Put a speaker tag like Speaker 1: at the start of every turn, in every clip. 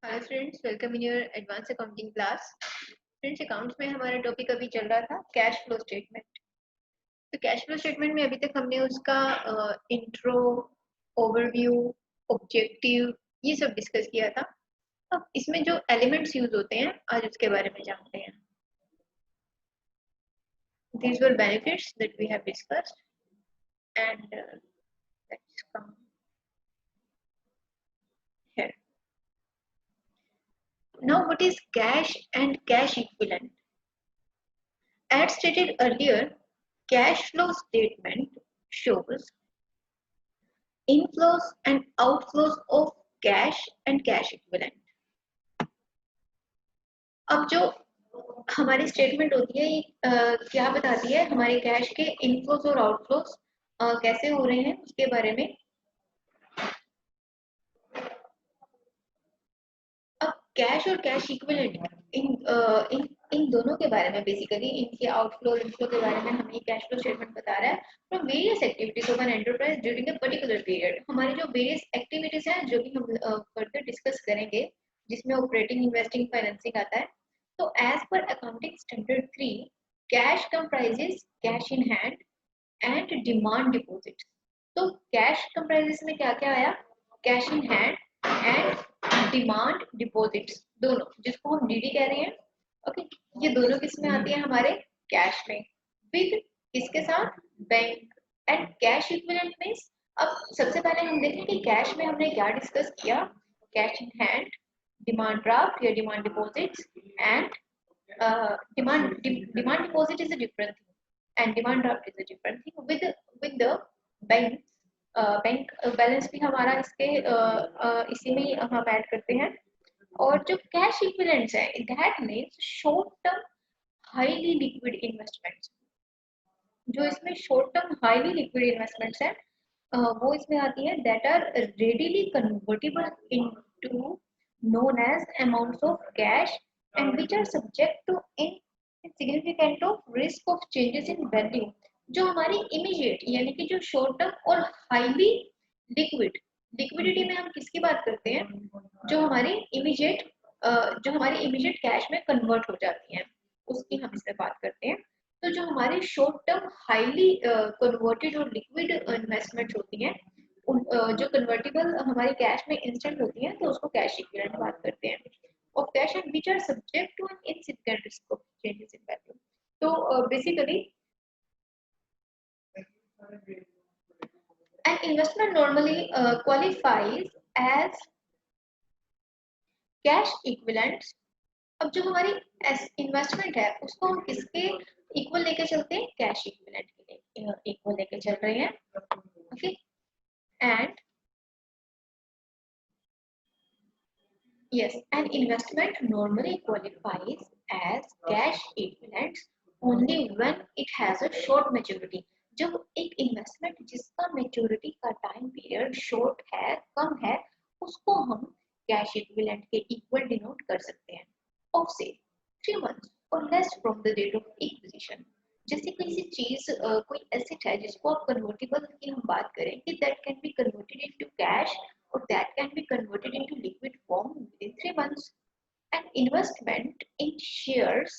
Speaker 1: Hello students, welcome in your advance accounting class. Friends, accounts में हमारा topic अभी चल रहा था कैश फ्लो स्टेटमेंट। तो कैश फ्लो स्टेटमेंट में अभी तक हमने उसका इंट्रो, ओवरव्यू, ऑब्जेक्टिव ये सब डिस्कस किया था। अब इसमें जो एलिमेंट्स यूज होते हैं आज उसके बारे में जानते हैं। These were benefits that we have discussed and let's come here. Now, what is cash and cash equivalent? As stated earlier, cash flow statement shows inflows and outflows of cash and cash equivalent. अब जो हमारी statement होती है ये क्या बताती है, हमारे कैश के इनफ्लोस और आउटफ्लोस कैसे हो रहे हैं उसके बारे में। अब कैश और कैश इक्विवेलेंट इन दोनों के बारे में, बेसिकली इनके आउटफ्लो और इनफ्लो के बारे में हमें कैश फ्लो स्टेटमेंट बता रहा है from various activities of an enterprise during a particular period. हमारी जो वेरियस एक्टिविटीज हैं जो कि हम फर्दर डिस्कस करेंगे, जिसमें ऑपरेटिंग, इन्वेस्टिंग, फाइनेंसिंग आता है। तो as per accounting standard 3, cash comprises cash in hand and demand deposit. तो कैश कंप्राइजेस में क्या क्या आया? Cash in hand and demand deposits, दोनों, जिसको हम डीडी कह रहे हैं। ओके, ये दोनों किस में आती है? हमारे कैश में, विद किसके साथ? Bank. And cash equivalent means, अब सबसे पहले हम देखें कि कैश में हमने क्या डिस्कस किया। Cash in hand, demand draft या demand deposits and demand deposit is a different thing and demand draft is a different thing with the bank। Bank balance भी हमारा इसके इसी में हम ऐड करते हैं। और जो कैश इक्विवेलेंट्स है, that means short term highly liquid investments. जो इसमें short term highly liquid investments है वो इसमें आती है, that are readily convertible into known as amounts of cash and which are subject to insignificant of risk of changes in value। जो हमारी immediate यानी कि जो शॉर्ट टर्म और हाईली लिक्विड, लिक्विडिटी में हम किसकी बात करते हैं? जो हमारी इमीडिएट कैश में कन्वर्ट हो जाती हैं उसकी हम इसमें बात करते हैं। तो जो हमारे शॉर्ट टर्म हाईली कन्वर्टेड और लिक्विड इन्वेस्टमेंट्स होती हैं, जो कन्वर्टेबल हमारे कैश में इंस्टेंट होती हैं, तो उसको कैश इक्विवेलेंट बात करते हैं। और cash and which are subject to an insignificant risk of changes in value. तो basically an investment normally qualifies as cash equivalents। अब जो हमारी इन्वेस्टमेंट है उसको हम किसके इक्वल लेके चलते हैं? कैश इक्विवेलेंट के इक्वल लेके चल रहे हैं। Okay, and yes, an investment normally qualifies as cash equivalents only when it has a short maturity। जब एक इन्वेस्टमेंट जिसका मेच्योरिटी का टाइम पीरियड शॉर्ट है, कम है, उसको हम कैश इक्विवेलेंट के इक्वल डिनोट कर सकते हैं ऑफ से 3 months और less from the date of acquisition. जैसे किसी चीज कोई एसेट है जिसको आप कन्वर्टेबल की हम बात करें कि that can be converted into cash or that can be converted into liquid form within 3 months। An investment in shares,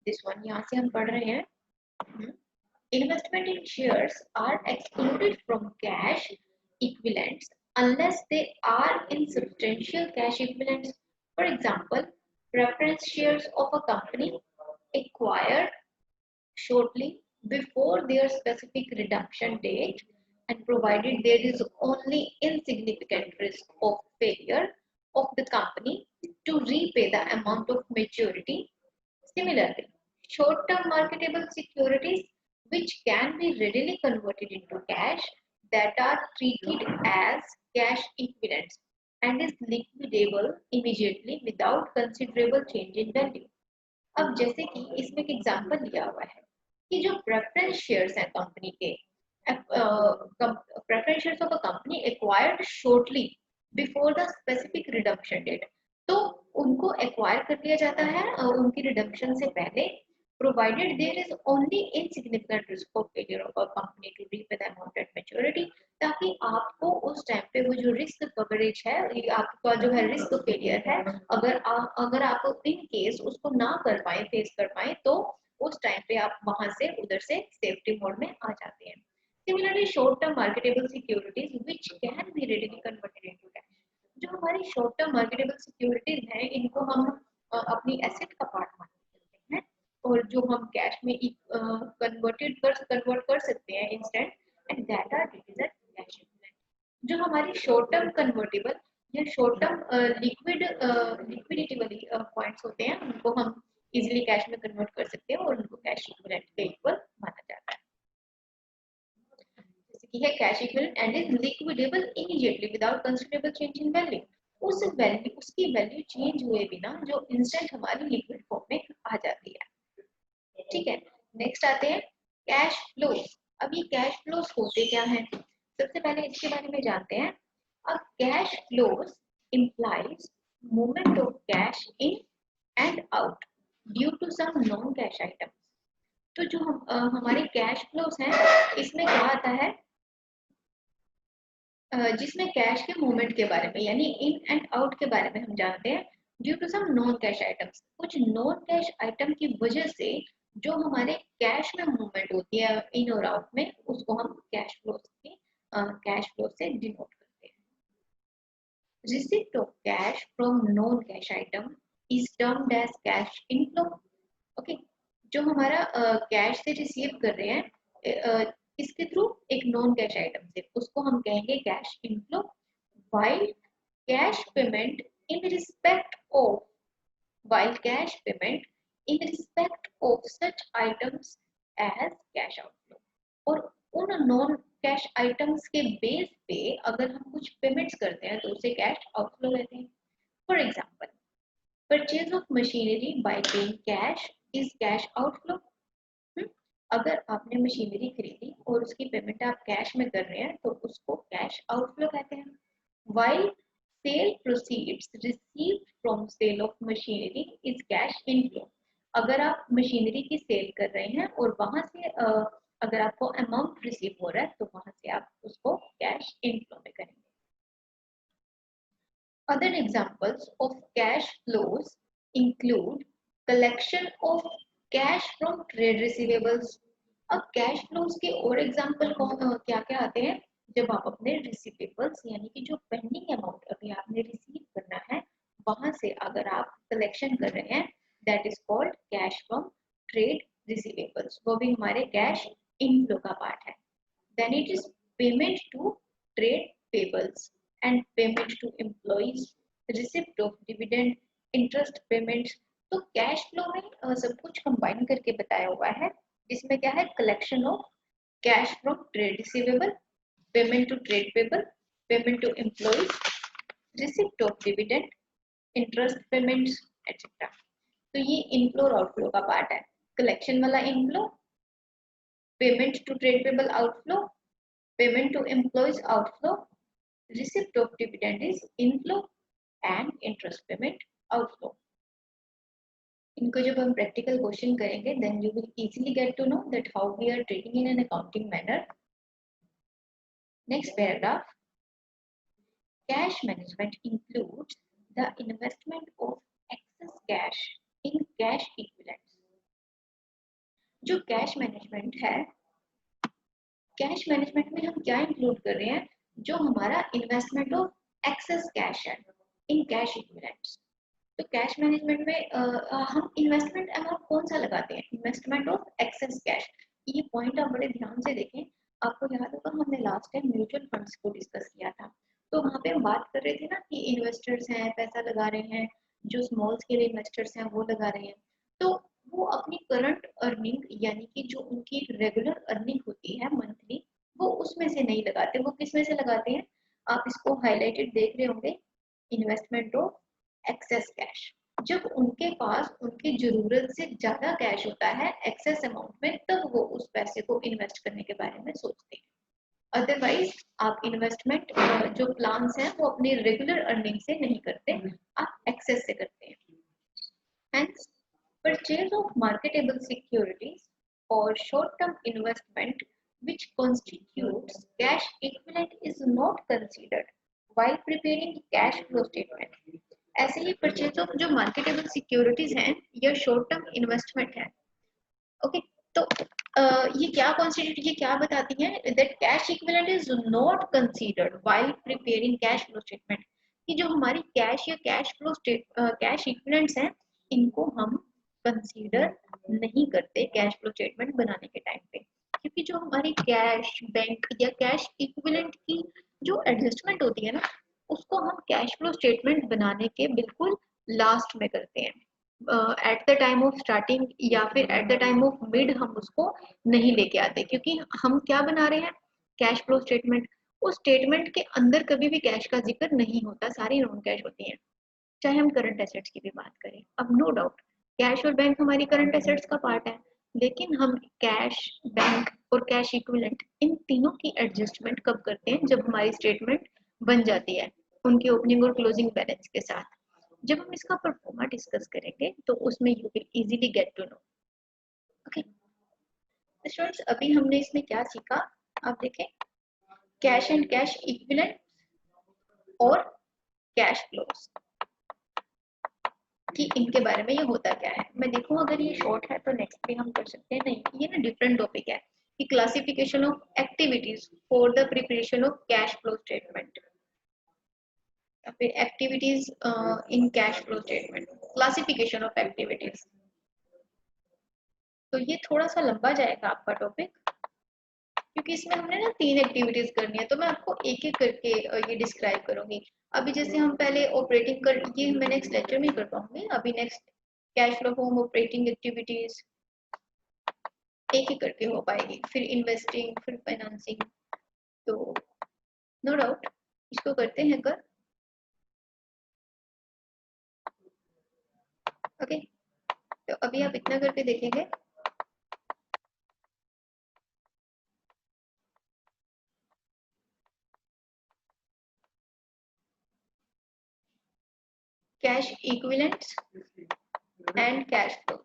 Speaker 1: this one यहाँ से हम पढ़ रहे हैं, investment in shares are excluded from cash equivalents unless they are in substantial cash equivalents। For example, preference shares of a company acquired shortly before their specific redemption date and provided there is only insignificant risk of failure of the company to repay the amount of maturity। Similarly, short-term marketable securities which can be readily converted into cash that are treated as cash equivalents and is liquidable immediately without considerable change in value। अब जैसे कि इसमें एक example दिया हुआ है कि जो प्रेफरेंस शेयर्स हैं कंपनी के, preference shares of a company acquired shortly before the specific redemption date, तो उनको एक्वायर कर लिया जाता है उनकी रिडम्पशन से पहले, provided there is only insignificant risk of failure of a company to repay the amount at maturity, ताकि आपको उस टाइम पे वो जो रिस्क कवरेज है, ये आपका जो है रिस्क फेलियर है, अगर आप इन केस उसको ना कर पाए, फेस कर पाए, तो उस टाइम पे आप वहां से उधर से सेफ्टी मोड में आ जाते हैं। Similarly short term marketable securities which can be readily converted into cash, जो हमारी शॉर्ट टर्म मार्केटेबल सिक्योरिटीज हैं, इनको हम अपनी एसेट का पार्ट मान सकते हैं, और जो हम कैश में कन्वर्ट कर सकते हैं instant, and that are treated as cash equivalent. जो हमारी शॉर्ट टर्म कन्वर्टेबल या शॉर्ट टर्म लिक्विडिटी वाली पॉइंट्स होते हैं, उनको हम इजीली कैश में कन्वर्ट कर सकते हैं और उनको कैश इक्विवेलेंट के इक्वल माना जाता है। जैसे कि है cash equivalent and is liquidable immediately without considerable change in value, उस वैल्यू उसकी वैल्यू चेंज हुए बिना जो इंस्टेंट हमारी लिक्विड फॉर्म में आ जाती है। ठीक है, नेक्स्ट आते हैं कैश फ्लोज। अब ये कैश फ्लोज होते क्या हैं, सबसे पहले इसके बारे में जानते हैं। अब cash flows implies movement of cash in and out due to some non cash items। तो जो हमारे कैश फ्लोज हैं, इसमें क्या आता है, जिसमें कैश के मूवमेंट के बारे में यानी इन एंड आउट के बारे में हम जानते हैं, due to some non cash items, कुछ नॉन कैश आइटम की वजह से जो हमारे कैश में मूवमेंट होती है इन और आउट में, उसको हम कैश फ्लो से डिनोट करते हैं। Receipt of cash from non cash item is termed as cash inflow. Okay, जो हमारा कैश से रिसीव कर रहे हैं इसके थ्रू एक नॉन कैश आइटम से, उसको हम कहेंगे cash inflow, while cash payment in respect of such items as cash outflow। और उन नॉन कैश आइटम्स के बेस पे अगर हम कुछ पेमेंट्स करते हैं तो उसे कैश आउटफ्लो कहते हैं। For example, purchase of machinery bye paying cash is cash outflow. अगर आपने मशीनरी खरीदी और उसकी पेमेंट आप कैश में कर रहे हैं तो उसको कैश आउटफ्लो कहते हैं। While sale proceeds received from sale of machinery is cash inflow। अगर आप मशीनरी की सेल कर रहे हैं और वहां से अगर आपको अमाउंट रिसीव हो रहा है तो वहां से आप उसको कैश इनफ्लो में करेंगे। Other examples of cash flows include collection of cash from trade receivables। अब कैश फ्लोज के और एग्जांपल क्या क्या आते हैं, जब आप अपने रिसीवेबल्स यानी कि जो पेंडिंग अमाउंट अभी आपने रिसीव करना है वहां से अगर आप कलेक्शन कर रहे हैं, that is called cash from trade receivables, वो भी हमारे कैश इनफ्लो का पार्ट है। Then it is payment to trade payables and payment to employees, receipt of dividend, interest payments. तो कैश फ्लो में सब कुछ कंबाइन करके बताया हुआ है, जिसमें क्या है, collection of cash from trade receivable, payment to trade payable, payment to employees, receipt of dividend, interest payments etcetera. तो ये इनफ्लो और आउटफ्लो का पार्ट है। कलेक्शन वाला inflow, payment to trade payable outflow, payment to employees outflow, receipt of dividend is inflow and interest payment outflow. इनको जब हम practical question करेंगे then you will easily get to know that how we are treating in an accounting manner. Next paragraph, cash management includes the investment of excess cash in cash equivalents। जो cash management है, cash management में हम क्या include कर रहे हैं, जो हमारा इन्वेस्टमेंट ऑफ एक्सेस कैश है इन कैश इक्विवेलेंट्स। तो कैश मैनेजमेंट में हम इन्वेस्टमेंट अमाउंट कौन सा लगाते हैं, इन्वेस्टमेंट ऑफ एक्सेस कैश। ये पॉइंट आप बड़े ध्यान से देखें, आपको याद होगा हमने लास्ट टाइम म्यूचुअल फंड्स को डिस्कस किया था, तो वहाँ पे हम बात कर रहे थे ना कि इन्वेस्टर्स हैं पैसा लगा रहे हैं, जो स्मॉल स्केल इन्वेस्टर्स हैं वो लगा रहे हैं, तो वो अपनी करंट अर्निंग यानी कि जो उनकी रेगुलर अर्निंग होती है मंथली, वो उसमें से नहीं लगाते, वो किस में से लगाते हैं, आप इसको हाईलाइटेड देख रहे होंगे, इन्वेस्टमेंट ऑफ एक्सेस कैश। जब उनके पास उनकी जरूरत से ज्यादा कैश होता है एक्सेस अमाउंट में, तब वो उस पैसे को इन्वेस्ट करने के बारे में सोचते हैं। अदरवाइज आप इन्वेस्टमेंट जो प्लान्स हैं वो अपनी रेगुलर अर्निंग से नहीं करते, आप एक्सेस से करते हैं। Hence, purchase of marketable securities or short-term investment which constitutes cash equivalent is not considered while preparing cash flow statement. ऐसे ही परचेज ऑफ जो मार्केटेबल सिक्योरिटीज हैं या शॉर्ट टर्म इन्वेस्टमेंट है, ओके तो ये क्या बताती हैं that cash equivalent is not considered while preparing cash flow statement, कि जो हमारी कैश या कैश इक्विवेलेंट्स हैं इनको हम कंसीडर नहीं करते कैश फ्लो स्टेटमेंट बनाने के टाइम पे, क्योंकि जो हमारी कैश बैंक या कैश इक्विवेलेंट की जो एडजस्टमेंट होती है ना उसको हम कैश फ्लो स्टेटमेंट बनाने के बिल्कुल लास्ट में करते हैं, at the time of starting या फिर at the time of mid हम उसको नहीं लेके आते, क्योंकि हम क्या बना रहे हैं कैश फ्लो स्टेटमेंट, उस स्टेटमेंट के अंदर कभी भी कैश का जिक्र नहीं होता, सारी नॉन कैश होती हैं, चाहे हम करंट एसेट्स की भी बात करें। अब नो डाउट कैश और बैंक हमारी करंट एसेट्स का पार्ट है, लेकिन हम कैश बैंक और कैश इक्विवेलेंट इन तीनों की एडजस्टमेंट कब करते हैं, जब हमारी स्टेटमेंट बन जाती है उनकी ओपनिंग और क्लोजिंग बैलेंस के साथ। जब हम इसका परफॉर्मा डिस्कस करेंगे तो उसमें you will easily get to know. Okay students, अभी हमने इसमें क्या सीखा, आप देखें कैश एंड कैश इक्विवेलेंट और कैश फ्लोज कि इनके बारे में ये होता क्या है। मैं देखूं अगर ये शॉर्ट है तो नेक्स्ट पे हम कर सकते हैं, नहीं ये ना डिफरेंट टॉपिक है कि classification of activities for the preparation of cash flow statement या फिर activities in cash flow statement, classification of activities. तो ये थोड़ा सा लंबा जाएगा आपका टॉपिक, क्योंकि इसमें हमने ना 3 एक्टिविटीज करनी है, तो मैं आपको एक एक करके ये डिस्क्राइब करूंगी। अभी जैसे हम पहले ऑपरेटिंग कर, ये मैं नेक्स्ट लेक्चर में कर पाऊंगी, अभी next cash flow home operating activities एक ही करके हो पाएगी, फिर इन्वेस्टिंग, फिर फाइनेंसिंग। तो नो डाउट इसको करते हैं कर। ओके तो अभी आप इतना करके देखेंगे। Cash equivalents and cash flow.